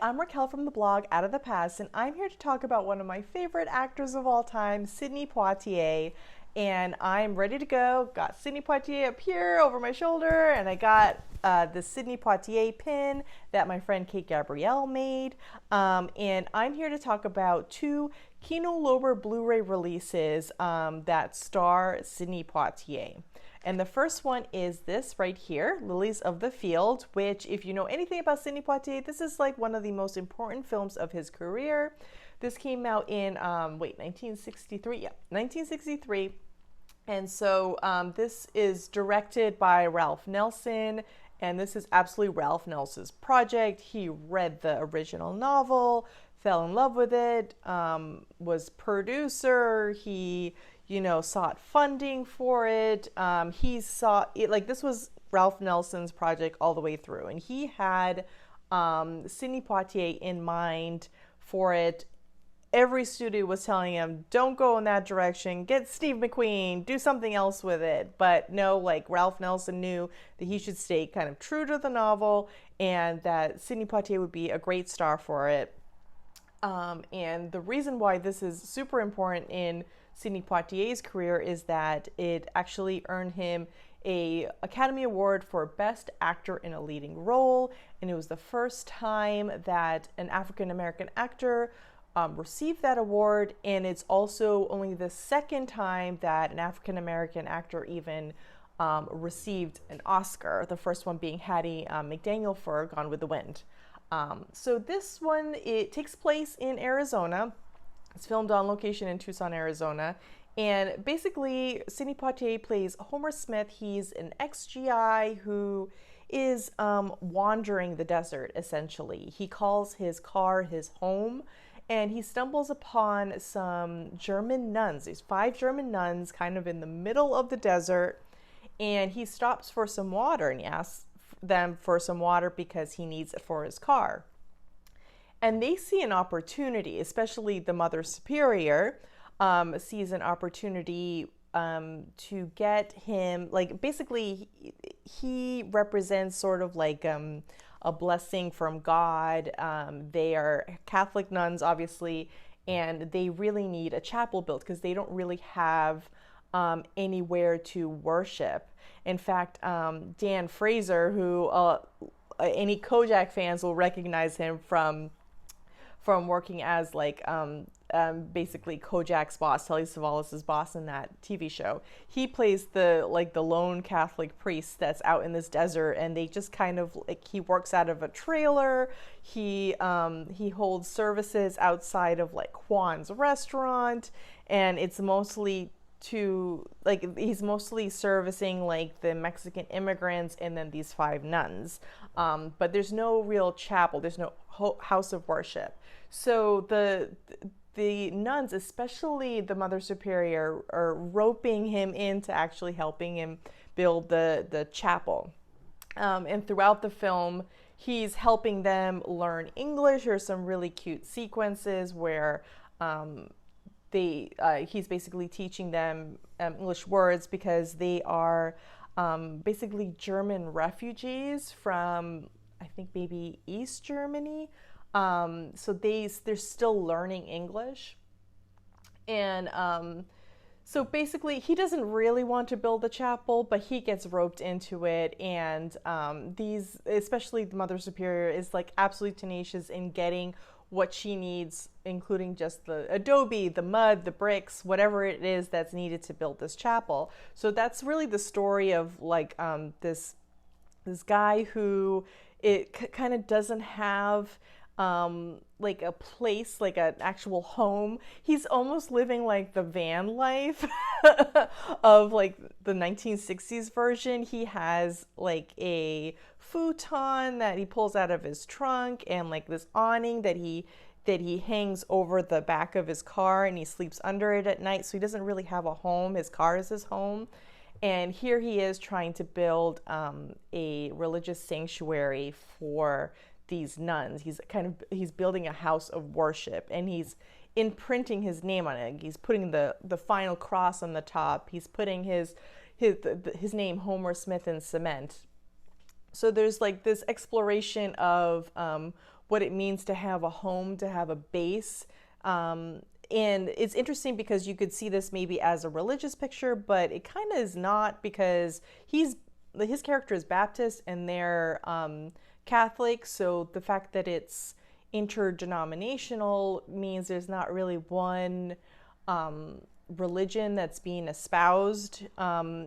I'm Raquel from the blog Out of the Past, and I'm here to talk about one of my favorite actors of all time, Sidney Poitier. And I'm ready to go. Got Sidney Poitier up here over my shoulder, and I got the Sidney Poitier pin that my friend Kate Gabrielle made. And I'm here to talk about two Kino Lorber Blu-ray releases that star Sidney Poitier. And the first one is this right here, Lilies of the Field, which, if you know anything about Sidney Poitier, this is like one of the most important films of his career. This came out in, 1963? Yeah, 1963. And so this is directed by Ralph Nelson, and this is absolutely Ralph Nelson's project. He read the original novel, fell in love with it, was producer, he sought funding for it. He saw it, like, this was Ralph Nelson's project all the way through. And he had Sidney Poitier in mind for it. Every studio was telling him, don't go in that direction, get Steve McQueen, do something else with it. But no, like, Ralph Nelson knew that he should stay kind of true to the novel and that Sidney Poitier would be a great star for it. And the reason why this is super important in Sidney Poitier's career is that it actually earned him an Academy Award for Best Actor in a Leading Role, and it was the first time that an African-American actor received that award, and it's also only the second time that an African-American actor even received an Oscar, the first one being Hattie McDaniel for Gone with the Wind. So this one, it takes place in Arizona. It's filmed on location in Tucson, Arizona. And basically, Sidney Poitier plays Homer Smith. He's an ex-GI who is wandering the desert, essentially. He calls his car his home, and he stumbles upon some German nuns. These 5 German nuns kind of in the middle of the desert. And he stops for some water, and he asks them for some water because he needs it for his car. And they see an opportunity, especially the Mother Superior sees an opportunity to get him, like, basically he represents sort of like a blessing from God. They are Catholic nuns, obviously, and they really need a chapel built because they don't really have anywhere to worship. In fact, Dan Fraser, who any Kojak fans will recognize him from working as basically Kojak's boss, Telly Savalas' boss in that TV show. He plays the lone Catholic priest that's out in this desert, and they just kind of he works out of a trailer. He holds services outside of Juan's restaurant, and it's mostly he's mostly servicing the Mexican immigrants and then these 5 nuns. But there's no real chapel. There's no house of worship. So the nuns, especially the Mother Superior, are roping him into actually helping him build the chapel. And throughout the film, he's helping them learn English. There's some really cute sequences where he's basically teaching them English words because they are basically German refugees from, I think, maybe East Germany. So they're still learning English. And so basically he doesn't really want to build the chapel, but he gets roped into it. And especially the Mother Superior, is absolutely tenacious in getting what she needs, including just the adobe, the mud, the bricks, whatever it is that's needed to build this chapel. So that's really the story of this guy who kind of doesn't have a place, an actual home. He's almost living the van life of the 1960s version. He has a futon that he pulls out of his trunk, and this awning that he hangs over the back of his car, and he sleeps under it at night. So he doesn't really have a home. His car is his home. And here he is trying to build a religious sanctuary for these nuns. He's building a house of worship, and he's imprinting his name on it. He's putting the final cross on the top. He's putting his name, Homer Smith, in cement. So there's this exploration of what it means to have a home, to have a base. And it's interesting because you could see this maybe as a religious picture, but it kind of is not, because his character is Baptist and they're Catholic. So the fact that it's interdenominational means there's not really one religion that's being espoused,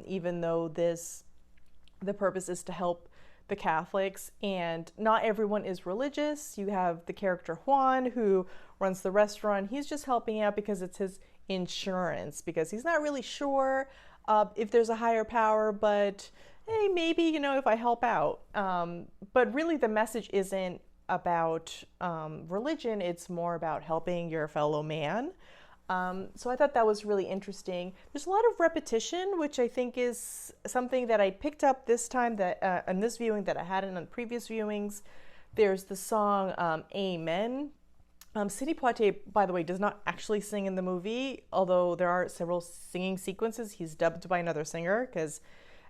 even though the purpose is to help the Catholics, and not everyone is religious. You have the character Juan, who runs the restaurant. He's just helping out because it's his insurance, because he's not really sure if there's a higher power, but hey, maybe, if I help out. But really the message isn't about religion, it's more about helping your fellow man. So I thought that was really interesting. There's a lot of repetition, which I think is something that I picked up this time, that in this viewing, that I hadn't on previous viewings. There's the song Amen. Sidney Poitier, by the way, does not actually sing in the movie, although there are several singing sequences. He's dubbed by another singer because,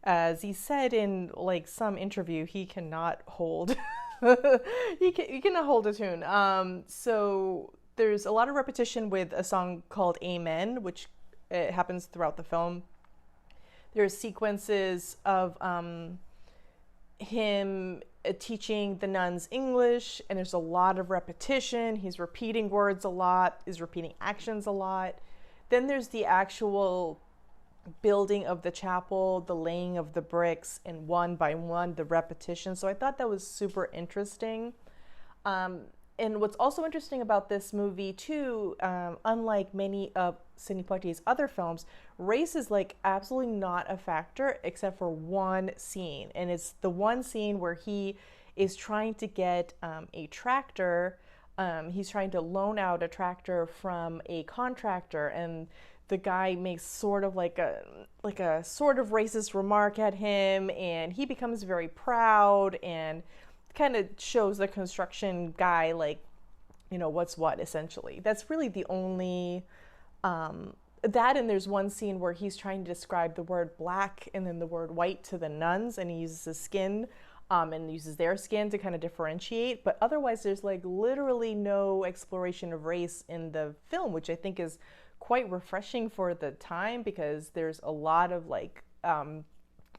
as he said in some interview, he cannot hold he cannot hold a tune. So there's a lot of repetition with a song called Amen, which happens throughout the film. There's sequences of him teaching the nuns English, and there's a lot of repetition. He's repeating words a lot, he's repeating actions a lot. Then there's the actual building of the chapel, the laying of the bricks, and one by one, the repetition. So I thought that was super interesting. And what's also interesting about this movie too, unlike many of Sidney Poitier's other films, race is absolutely not a factor except for one scene. And it's the one scene where he is trying to get a tractor. He's trying to loan out a tractor from a contractor, and the guy makes sort of like a sort of racist remark at him, and he becomes very proud and kind of shows the construction guy what's what, essentially. That's really the only that, and there's one scene where he's trying to describe the word black and then the word white to the nuns, and he uses his skin and uses their skin to kind of differentiate. But otherwise there's literally no exploration of race in the film, which I think is quite refreshing for the time, because there's a lot of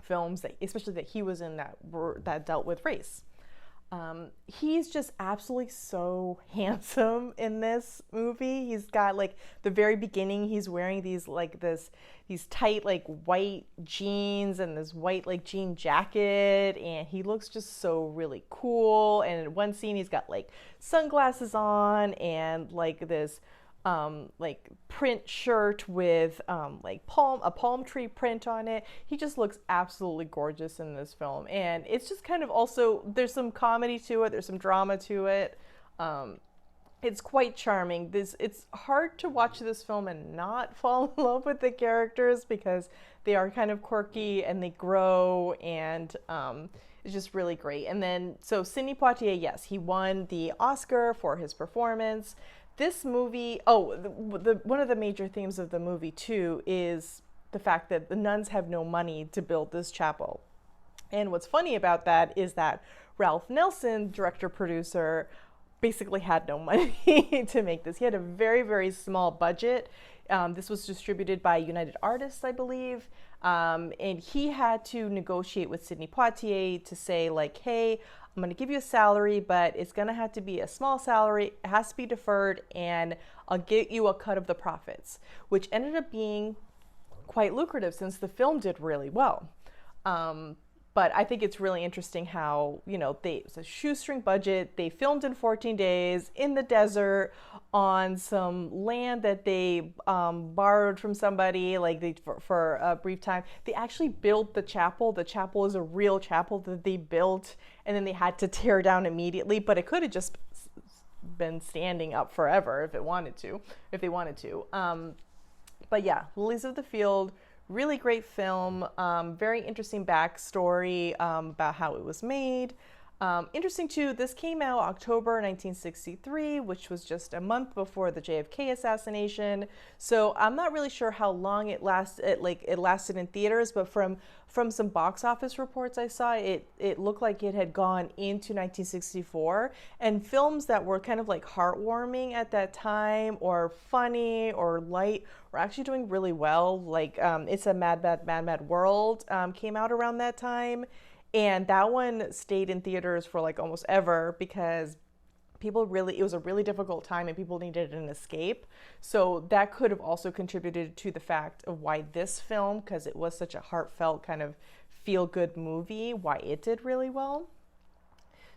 films that, especially that he was in, that dealt with race. He's just absolutely so handsome in this movie. He's got the very beginning, he's wearing these tight white jeans and this white jean jacket, and he looks just so really cool. And in one scene he's got sunglasses on and this print shirt with a palm tree print on it. He just looks absolutely gorgeous in this film, and it's just kind of also, there's some comedy to it, there's some drama to it. It's quite charming. It's hard to watch this film and not fall in love with the characters, because they are kind of quirky and they grow, and it's just really great. And then, so Sidney Poitier, yes, he won the Oscar for his performance. This movie, one of the major themes of the movie too is the fact that the nuns have no money to build this chapel. And what's funny about that is that Ralph Nelson, director-producer, basically had no money to make this. He had a very, very small budget. This was distributed by United Artists, I believe. And he had to negotiate with Sidney Poitier to say hey, I'm going to give you a salary, but it's going to have to be a small salary. It has to be deferred, and I'll get you a cut of the profits, which ended up being quite lucrative since the film did really well. But I think it's really interesting how, it's a shoestring budget. They filmed in 14 days in the desert on some land that they borrowed from somebody, for a brief time. They actually built the chapel. The chapel is a real chapel that they built, and then they had to tear down immediately. But it could have just been standing up forever if they wanted to. But yeah, Lilies of the Field. Really great film, very interesting backstory about how it was made. Interesting too, this came out October 1963, which was just a month before the JFK assassination. So I'm not really sure how long it lasted. It lasted in theaters, but from some box office reports I saw, it looked like it had gone into 1964. And films that were kind of like heartwarming at that time, or funny, or light, were actually doing really well. Like It's a Mad, Mad, Mad, Mad World came out around that time. And that one stayed in theaters for like almost ever because it was a really difficult time and people needed an escape. So that could have also contributed to the fact of why this film, because it was such a heartfelt kind of feel good movie, why it did really well.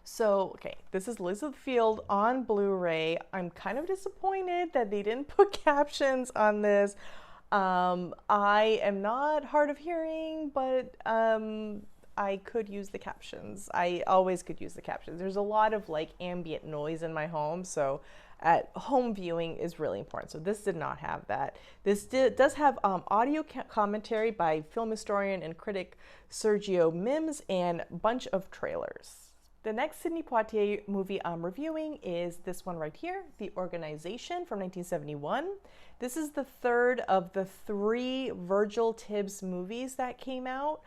So, okay, this is Lilies of the Field on Blu-ray. I'm kind of disappointed that they didn't put captions on this. I am not hard of hearing, but I could use the captions. I always could use the captions. There's a lot of like ambient noise in my home, so at home viewing is really important. So this did not have that. This does have audio commentary by film historian and critic Sergio Mims and a bunch of trailers. The next Sidney Poitier movie I'm reviewing is this one right here, The Organization from 1971. This is the third of the 3 Virgil Tibbs movies that came out.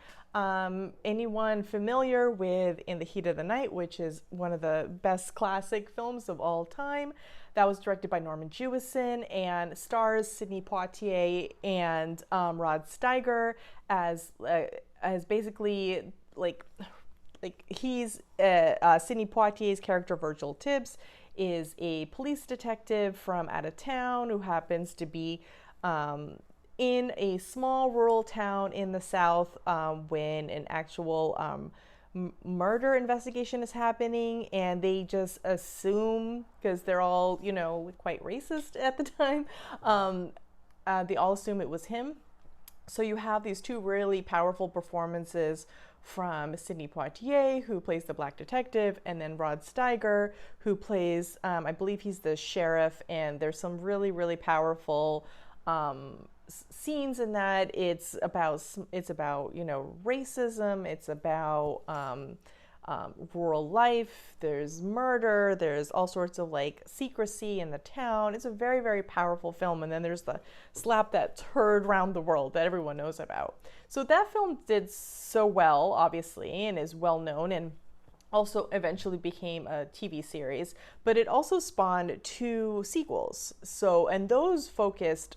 Anyone familiar with In the Heat of the Night, which is one of the best classic films of all time, that was directed by Norman Jewison and stars Sidney Poitier and Rod Steiger as basically he's Sidney Poitier's character Virgil Tibbs is a police detective from out of town who happens to be in a small rural town in the South when an actual murder investigation is happening, and they just assume, because they're all, quite racist at the time, they all assume it was him. So you have these 2 really powerful performances from Sidney Poitier, who plays the black detective, and then Rod Steiger, who plays, I believe he's the sheriff, and there's some really, really powerful scenes in that. It's about racism, it's about rural life, there's murder, there's all sorts of like secrecy in the town. It's a very, very powerful film. And then there's the slap that turd around the world that everyone knows about. So that film did so well, obviously, and is well known, and also eventually became a TV series, but it also spawned 2 sequels. So, and those focused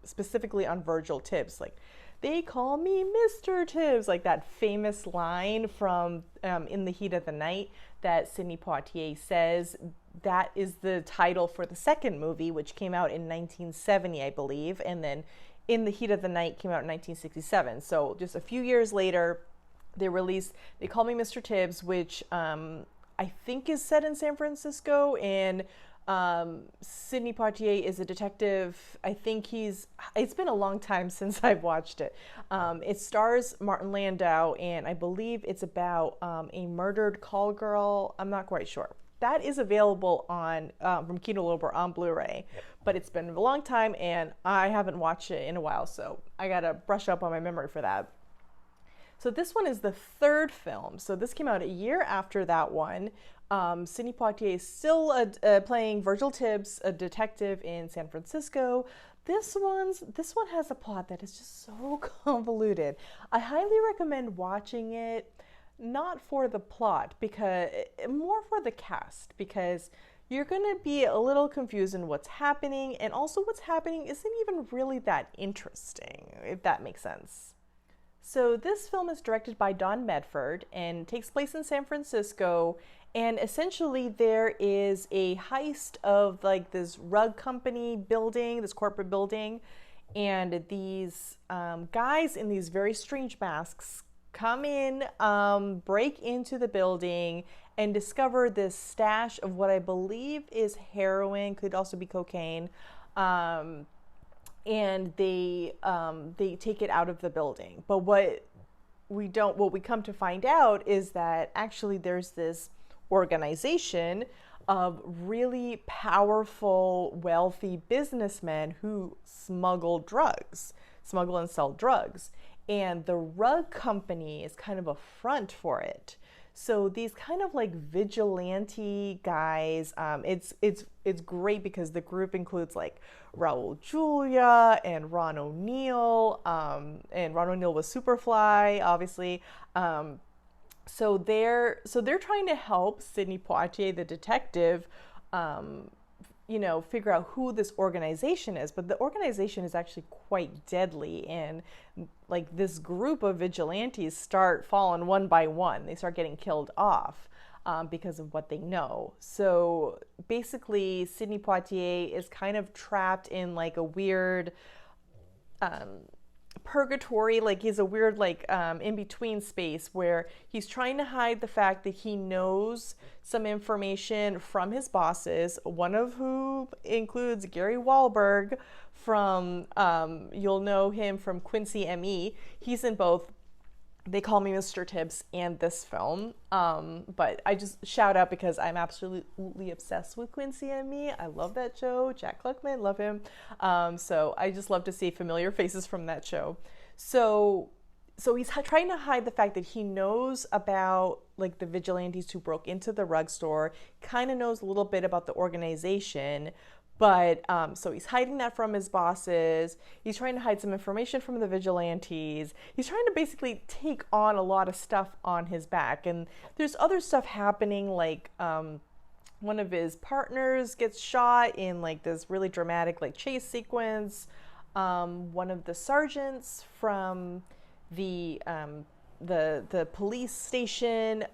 specifically on Virgil Tibbs, like, "They call me Mr. Tibbs," like that famous line from In the Heat of the Night that Sidney Poitier says. That is the title for the second movie, which came out in 1970, I believe, and then In the Heat of the Night came out in 1967. So just a few years later, they released They Call Me Mr. Tibbs, which I think is set in San Francisco, and Sidney Poitier is a detective. I think it's been a long time since I've watched it. It stars Martin Landau, and I believe it's about a murdered call girl. I'm not quite sure. That is available on from Kino Lorber on Blu-ray, but it's been a long time, and I haven't watched it in a while, so I gotta brush up on my memory for that. So this one is the 3rd film. So this came out a year after that one. Sidney Poitier is still playing Virgil Tibbs, a detective in San Francisco. This one has a plot that is just so convoluted. I highly recommend watching it, not for the plot, because more for the cast, because you're gonna be a little confused in what's happening, and also what's happening isn't even really that interesting, if that makes sense. So this film is directed by Don Medford and takes place in San Francisco, and essentially there is a heist of like this rug company building, this corporate building, and these guys in these very strange masks come in, break into the building, and discover this stash of what I believe is heroin, could also be cocaine, and they take it out of the building. But what we come to find out is that actually there's this organization of really powerful, wealthy businessmen who smuggle and sell drugs. and the rug company is kind of a front for it. So these kind of like vigilante guys, it's great because the group includes like Raul Julia and Ron O'Neal, and Ron O'Neal was Superfly, obviously. So they're trying to help Sidney Poitier, the detective, um, figure out who this organization is. But the organization is actually quite deadly, and like this group of vigilantes start falling one by one. They start getting killed off because of what they know. So basically, Sidney Poitier is kind of trapped in like a weird um, purgatory. Like he's a weird like in between space where he's trying to hide the fact that he knows some information from his bosses, one of whom includes Gary Wahlberg from you'll know him from Quincy ME. He's in both They Call Me Mr. Tibbs and this film. But I just shout out because I'm absolutely obsessed with Quincy and Me. I love that show. Jack Klugman, love him. So I just love to see familiar faces from that show. So he's trying to hide the fact that he knows about like the vigilantes who broke into the rug store, kind of knows a little bit about the organization, but so he's hiding that from his bosses. He's trying to hide some information from the vigilantes. He's trying to basically take on a lot of stuff on his back. And there's other stuff happening, like one of his partners gets shot in like this really dramatic like chase sequence. One of the sergeants from the the police station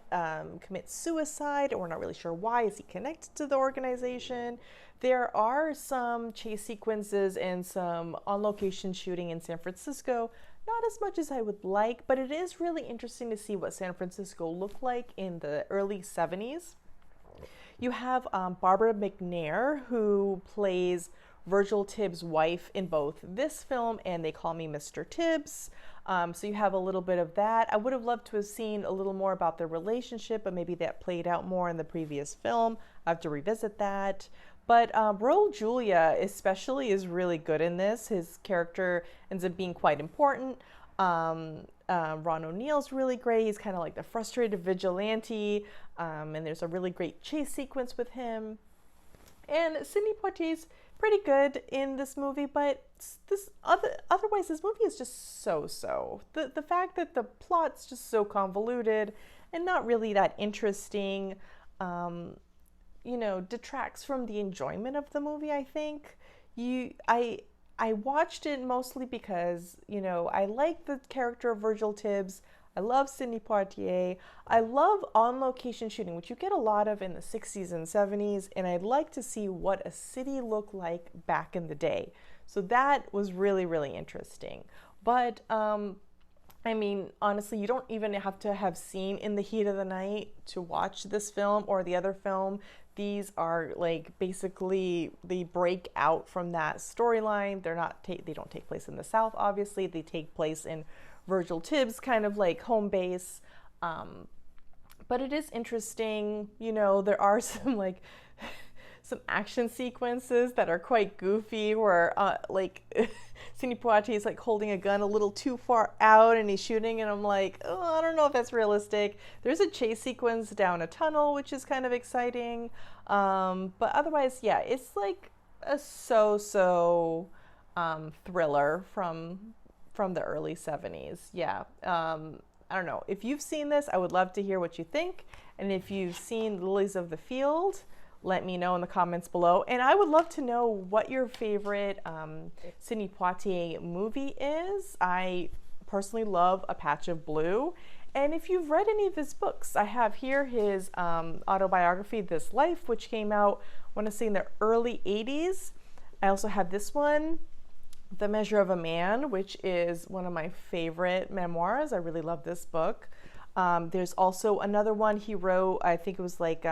commits suicide, and we're not really sure why. Is he connected to the organization? There are some chase sequences and some on-location shooting in San Francisco. Not as much as I would like, but it is really interesting to see what San Francisco looked like in the early 70s. You have Barbara McNair, who plays Virgil Tibbs' wife in both this film and They Call Me Mr. Tibbs. So you have a little bit of that. I would have loved to have seen a little more about their relationship, but maybe that played out more in the previous film. I have to revisit that. But Raul Julia especially is really good in this. His character ends up being quite important. Ron O'Neal's really great. He's kind of like the frustrated vigilante, and there's a really great chase sequence with him. And Sidney Poitier's pretty good in this movie, but otherwise this movie is just so. The fact that the plot's just so convoluted and not really that interesting, detracts from the enjoyment of the movie. I think I watched it mostly because I like the character of Virgil Tibbs. I love Sidney Poitier. I love on-location shooting, which you get a lot of in the 60s and 70s, and I'd like to see what a city looked like back in the day. So that was really, really interesting. But, honestly, you don't even have to have seen In the Heat of the Night to watch this film or the other film. These are like basically they break out from that storyline. They don't take place in the South, obviously. They take place in Virgil Tibbs' kind of like home base. But it is interesting, there are some like some action sequences that are quite goofy where Sidney Poitier is like holding a gun a little too far out and he's shooting, and I'm like, oh, I don't know if that's realistic. There's a chase sequence down a tunnel, which is kind of exciting. But otherwise, yeah, it's like a so thriller from the early 70s. Yeah. I don't know. If you've seen this, I would love to hear what you think. And if you've seen Lilies of the Field, let me know in the comments below. And I would love to know what your favorite Sidney Poitier movie is. I personally love A Patch of Blue. And if you've read any of his books, I have here his autobiography, This Life, which came out, I want to say, in the early 80s. I also have this one, The Measure of a Man, which is one of my favorite memoirs. I really love this book. There's also another one he wrote, I think it was like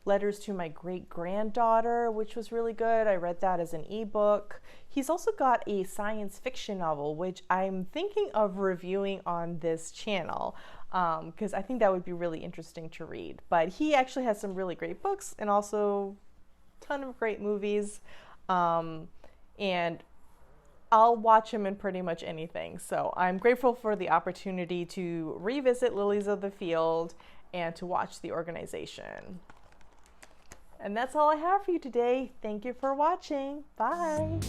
Letters to My Great-Granddaughter, which was really good. I read that as an ebook. He's also got a science fiction novel, which I'm thinking of reviewing on this channel, because I think that would be really interesting to read. But he actually has some really great books and also a ton of great movies. And I'll watch him in pretty much anything. So I'm grateful for the opportunity to revisit Lilies of the Field and to watch the organization. And that's all I have for you today. Thank you for watching. Bye.